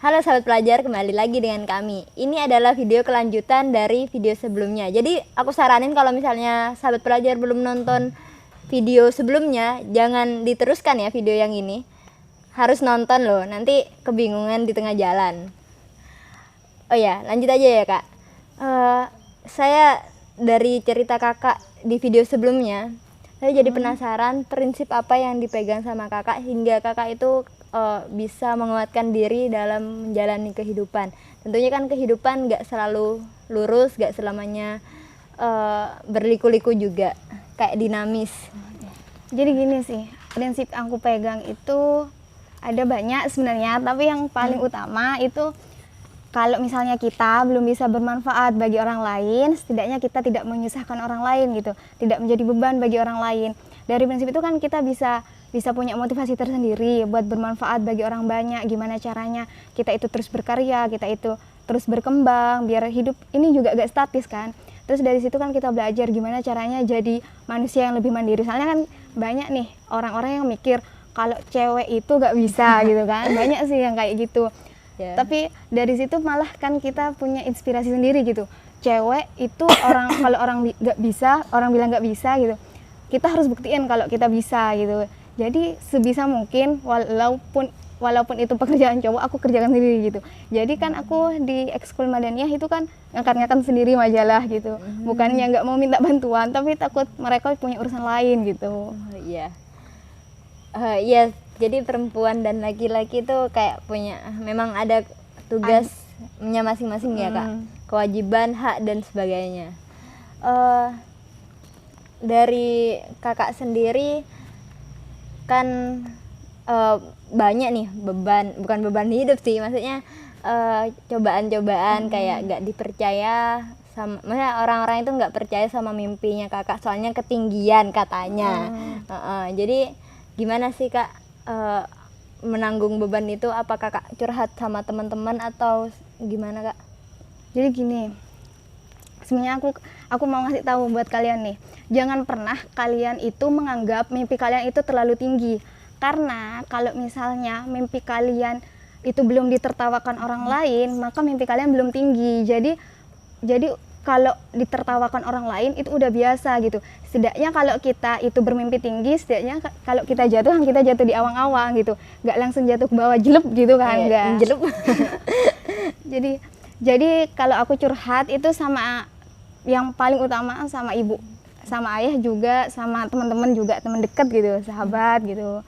Halo sahabat pelajar, kembali lagi dengan kami. Ini adalah video kelanjutan dari video sebelumnya. Jadi aku saranin kalau misalnya sahabat pelajar belum nonton video sebelumnya, jangan diteruskan ya video yang ini. Harus nonton loh, nanti kebingungan di tengah jalan. Oh ya, lanjut aja ya kak. Saya dari cerita kakak di video sebelumnya, saya jadi penasaran prinsip apa yang dipegang sama kakak hingga kakak itu bisa menguatkan diri dalam menjalani kehidupan. Tentunya kan kehidupan gak selalu lurus, gak selamanya berliku-liku juga, kayak dinamis. Jadi gini sih, prinsip yang aku pegang itu ada banyak sebenarnya, tapi yang paling utama itu kalau misalnya kita belum bisa bermanfaat bagi orang lain, setidaknya kita tidak menyusahkan orang lain gitu, tidak menjadi beban bagi orang lain. Dari prinsip itu kan kita bisa punya motivasi tersendiri buat bermanfaat bagi orang banyak. Gimana caranya kita itu terus berkarya, kita itu terus berkembang, biar hidup ini juga gak statis kan. Terus dari situ kan kita belajar gimana caranya jadi manusia yang lebih mandiri. Soalnya kan banyak nih orang-orang yang mikir kalau cewek itu gak bisa gitu kan. Banyak sih yang kayak gitu. Yeah. Tapi dari situ malah kan kita punya inspirasi sendiri gitu. Cewek itu kalau orang gak bisa, orang bilang gak bisa gitu, kita harus buktiin kalau kita bisa gitu. Jadi sebisa mungkin walaupun itu pekerjaan cowok, aku kerjakan sendiri gitu. Jadi kan aku di Ekskul Madaniyah itu kan ngangkat sendiri majalah gitu. Bukannya nggak mau minta bantuan, tapi takut mereka punya urusan lain gitu. Iya. Iya, jadi perempuan dan laki-laki itu kayak punya, memang ada tugasnya masing-masing ya kak. Kewajiban, hak dan sebagainya. Dari kakak sendiri kan banyak nih bukan beban hidup sih, maksudnya cobaan-cobaan kayak gak dipercaya sama, maksudnya orang-orang itu nggak percaya sama mimpinya kakak, soalnya ketinggian katanya. Jadi gimana sih kak menanggung beban itu? Apa kakak curhat sama teman-teman atau gimana kak? Jadi gini, sebenarnya aku mau ngasih tahu buat kalian nih, jangan pernah kalian itu menganggap mimpi kalian itu terlalu tinggi. Karena kalau misalnya mimpi kalian itu belum ditertawakan orang lain, maka mimpi kalian belum tinggi. Jadi kalau ditertawakan orang lain itu udah biasa gitu. Setidaknya kalau kita itu bermimpi tinggi, setidaknya kalau kita jatuh di awang-awang gitu, nggak langsung jatuh ke bawah jelep gitu kan, nggak. Jelep. Jadi kalau aku curhat itu sama yang paling utama sama ibu, sama ayah juga, sama teman-teman juga, teman dekat gitu, sahabat gitu.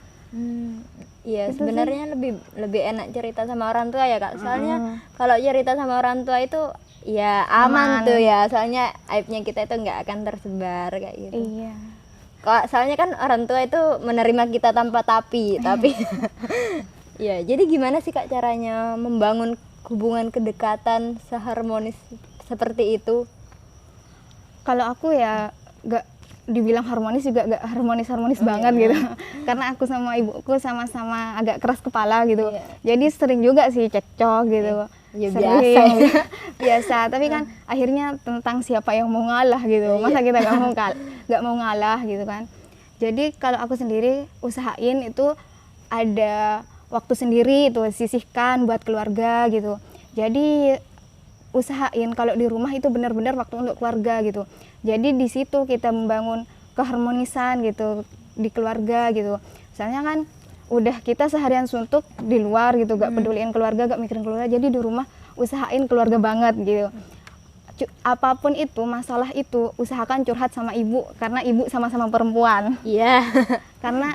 Iya, sebenarnya lebih enak cerita sama orang tua ya kak. Soalnya kalau cerita sama orang tua itu ya aman tuh ya, soalnya aibnya kita itu nggak akan tersebar kayak gitu. Iya. Soalnya kan orang tua itu menerima kita tanpa tapi. Ya, jadi gimana sih kak caranya membangun hubungan kedekatan seharmonis seperti itu? Kalau aku ya gak dibilang harmonis juga gak harmonis banget gitu. Karena aku sama ibuku sama-sama agak keras kepala gitu. Jadi sering juga sih cekcok gitu. Ya biasa. Biasa, tapi kan akhirnya tentang siapa yang mau ngalah gitu. Masa kita gak mau ngalah gitu kan. Jadi kalau aku sendiri usahain itu ada waktu sendiri itu sisihkan buat keluarga gitu. Jadi usahain kalau di rumah itu benar-benar waktu untuk keluarga gitu. Jadi di situ kita membangun keharmonisan gitu di keluarga gitu. Misalnya kan udah kita seharian suntuk di luar gitu, gak peduliin keluarga, gak mikirin keluarga. Jadi di rumah usahain keluarga banget gitu. Apapun itu, masalah itu usahakan curhat sama ibu, karena ibu sama-sama perempuan. Iya. Karena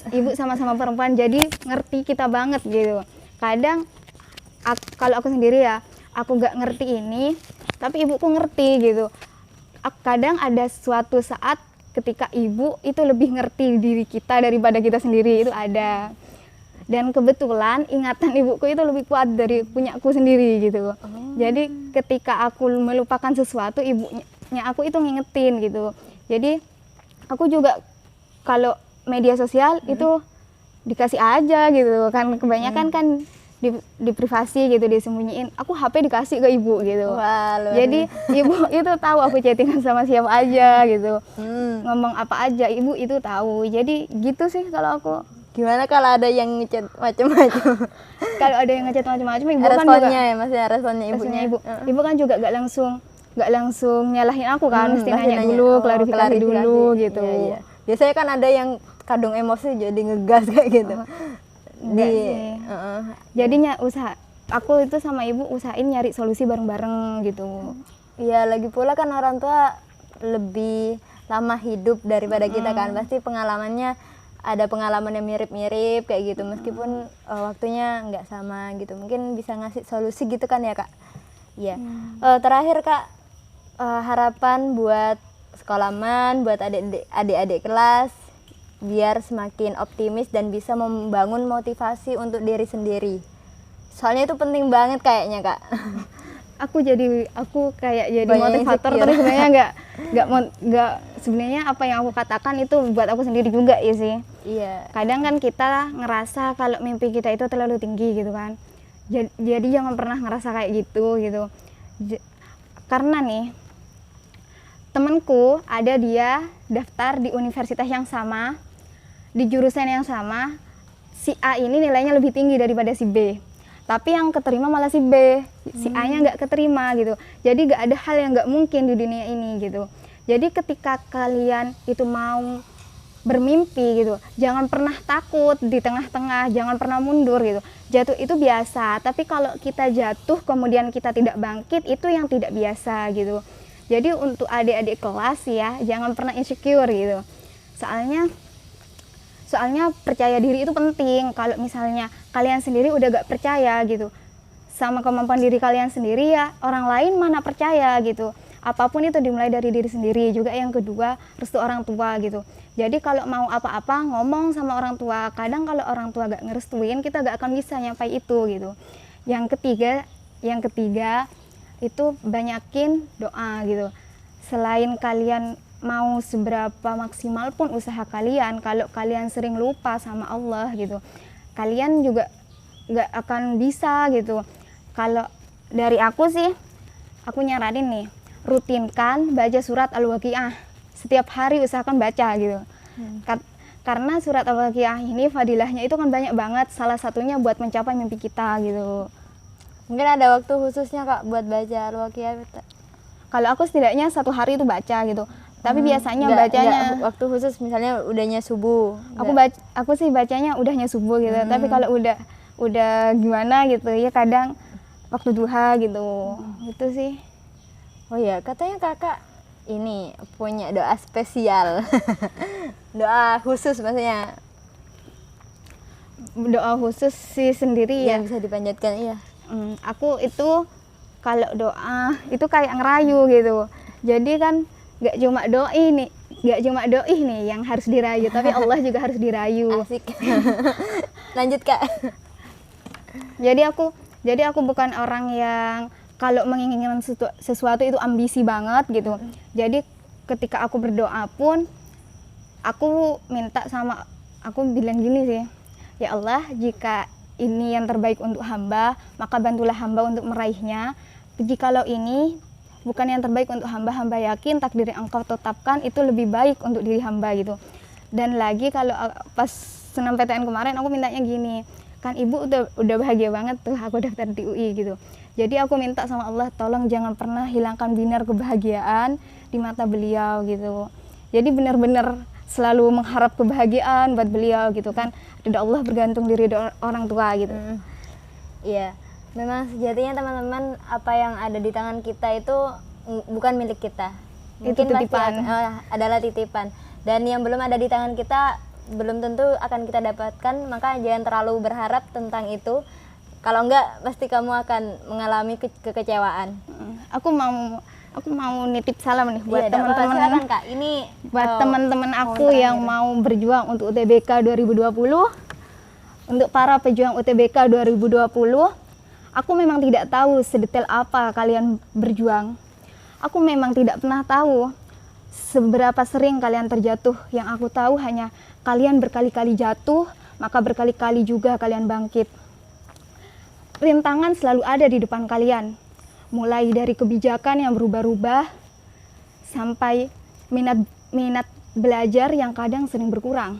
ibu sama-sama perempuan, jadi ngerti kita banget gitu. Kadang kalau aku sendiri ya, aku gak ngerti ini, tapi ibuku ngerti gitu. Kadang ada suatu saat ketika ibu itu lebih ngerti diri kita daripada kita sendiri, itu ada. Dan kebetulan ingatan ibuku itu lebih kuat dari punyaku sendiri gitu. Jadi ketika aku melupakan sesuatu, ibunya aku itu ngingetin gitu. Jadi aku juga kalau media sosial itu dikasih aja gitu kan, kebanyakan kan di privasi gitu, disembunyiin. Aku HP dikasih ke ibu gitu. Wah, jadi ibu itu tahu aku chattingan sama siapa aja gitu, ngomong apa aja ibu itu tahu. Jadi gitu sih kalau aku. Gimana kalau ada yang ngechat macam-macam? Kalau ada yang ngechat macam-macam, ibu kan Responnya juga ya, maksudnya responnya ibunya. responnya ibu kan juga gak langsung nyalahin aku kan, mesti pasti nanya dulu, oh, klarifikasi dulu gitu. Iya, iya. Biasanya kan ada yang kadung emosi jadi ngegas kayak gitu. Enggak sih. Jadinya aku itu sama ibu usahain nyari solusi bareng-bareng gitu. Iya, lagi pula kan orang tua lebih lama hidup daripada kita kan, pasti pengalamannya ada pengalaman yang mirip-mirip kayak gitu, meskipun waktunya nggak sama gitu, mungkin bisa ngasih solusi gitu kan ya kak. Iya. Terakhir kak, harapan buat sekolahan, buat adik-adik kelas biar semakin optimis dan bisa membangun motivasi untuk diri sendiri, soalnya itu penting banget kayaknya kak. Aku kayak jadi Banyak motivator, insecure. tapi sebenarnya nggak sebenarnya apa yang aku katakan itu buat aku sendiri juga ya sih. Iya. Kadang kan kita ngerasa kalau mimpi kita itu terlalu tinggi gitu kan, jadi jangan pernah ngerasa kayak gitu. Karena nih temanku ada dia daftar di universitas yang sama, di jurusan yang sama, si A ini nilainya lebih tinggi daripada si B, tapi yang keterima malah si B, si A nya nggak keterima gitu. Jadi nggak ada hal yang nggak mungkin di dunia ini gitu. Jadi ketika kalian itu mau bermimpi gitu, jangan pernah takut di tengah-tengah, jangan pernah mundur gitu. Jatuh itu biasa, tapi kalau kita jatuh kemudian kita tidak bangkit, itu yang tidak biasa gitu. Jadi untuk adik-adik kelas ya, jangan pernah insecure gitu. Soalnya percaya diri itu penting. Kalau misalnya kalian sendiri udah gak percaya gitu sama kemampuan diri kalian sendiri, ya orang lain mana percaya gitu. Apapun itu dimulai dari diri sendiri. Juga yang kedua, restu orang tua gitu. Jadi kalau mau apa-apa ngomong sama orang tua. Kadang kalau orang tua gak ngerestuin, kita gak akan bisa nyampai itu gitu. Yang ketiga itu banyakin doa gitu. Selain kalian mau seberapa maksimal pun usaha kalian, kalau kalian sering lupa sama Allah gitu, kalian juga nggak akan bisa gitu. Kalau dari aku sih, aku nyaranin nih, rutinkan baca surat Al-Waqiah. Setiap hari usahakan baca gitu. Karena surat Al-Waqiah ini fadilahnya itu kan banyak banget, salah satunya buat mencapai mimpi kita gitu. Mungkin ada waktu khususnya kak buat baca Al-Waqiah? Kalau aku setidaknya 1 hari itu baca gitu. Tapi biasanya bacanya waktu khusus, misalnya udahnya subuh. Aku sih bacanya udahnya subuh gitu. Tapi kalau udah gimana gitu ya kadang waktu duha gitu. Itu sih. Oh ya, katanya kakak ini punya doa spesial. Doa khusus maksudnya. Doa khusus sih sendiri ya. Yang bisa dipanjatkan, iya. Aku itu kalau doa itu kayak ngerayu gitu. Jadi kan gak cuma doi nih yang harus dirayu, tapi Allah juga harus dirayu. Asik. Lanjut kak. Jadi aku bukan orang yang kalau menginginkan sesuatu itu ambisi banget gitu. Jadi ketika aku berdoa pun aku bilang gini sih, ya Allah, jika ini yang terbaik untuk hamba, maka bantulah hamba untuk meraihnya. Jikalau ini bukan yang terbaik untuk hamba, hamba yakin takdir yang engkau tetapkan itu lebih baik untuk diri hamba gitu. Dan lagi kalau pas senam PTN kemarin aku mintanya gini, kan ibu udah bahagia banget tuh aku daftar di UI gitu. Jadi aku minta sama Allah, tolong jangan pernah hilangkan binar kebahagiaan di mata beliau gitu. Jadi benar-benar selalu mengharap kebahagiaan buat beliau gitu kan. Ridha Allah bergantung di ridha orang tua gitu. Iya. Memang sejatinya teman-teman, apa yang ada di tangan kita itu bukan milik kita. Itu titipan. Adalah titipan. Dan yang belum ada di tangan kita belum tentu akan kita dapatkan, maka jangan terlalu berharap tentang itu. Kalau enggak, pasti kamu akan mengalami kekecewaan. Aku mau nitip salam nih buat teman-teman. Silakan Kak. Ini buat teman-teman aku yang mau berjuang untuk UTBK 2020. Untuk para pejuang UTBK 2020, aku memang tidak tahu sedetail apa kalian berjuang. Aku memang tidak pernah tahu seberapa sering kalian terjatuh. Yang aku tahu hanya kalian berkali-kali jatuh, maka berkali-kali juga kalian bangkit. Rintangan selalu ada di depan kalian. Mulai dari kebijakan yang berubah-ubah, sampai minat belajar yang kadang sering berkurang.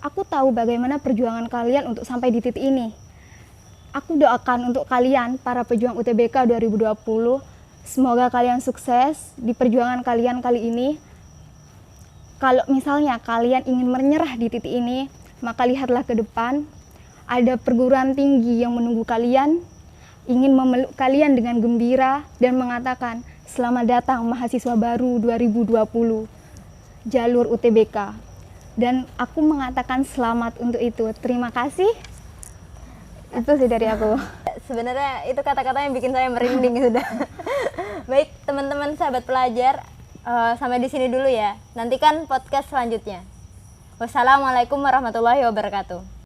aku tahu bagaimana perjuangan kalian untuk sampai di titik ini. Aku doakan untuk kalian, para pejuang UTBK 2020, semoga kalian sukses di perjuangan kalian kali ini. Kalau misalnya kalian ingin menyerah di titik ini, maka lihatlah ke depan, ada perguruan tinggi yang menunggu kalian, ingin memeluk kalian dengan gembira dan mengatakan, selamat datang mahasiswa baru 2020, jalur UTBK. Dan aku mengatakan selamat untuk itu. Terima kasih. Itu sih dari aku. Sebenarnya itu kata-kata yang bikin saya merinding sudah. Baik, teman-teman sahabat pelajar, sampai di sini dulu ya. Nantikan podcast selanjutnya. Wassalamualaikum warahmatullahi wabarakatuh.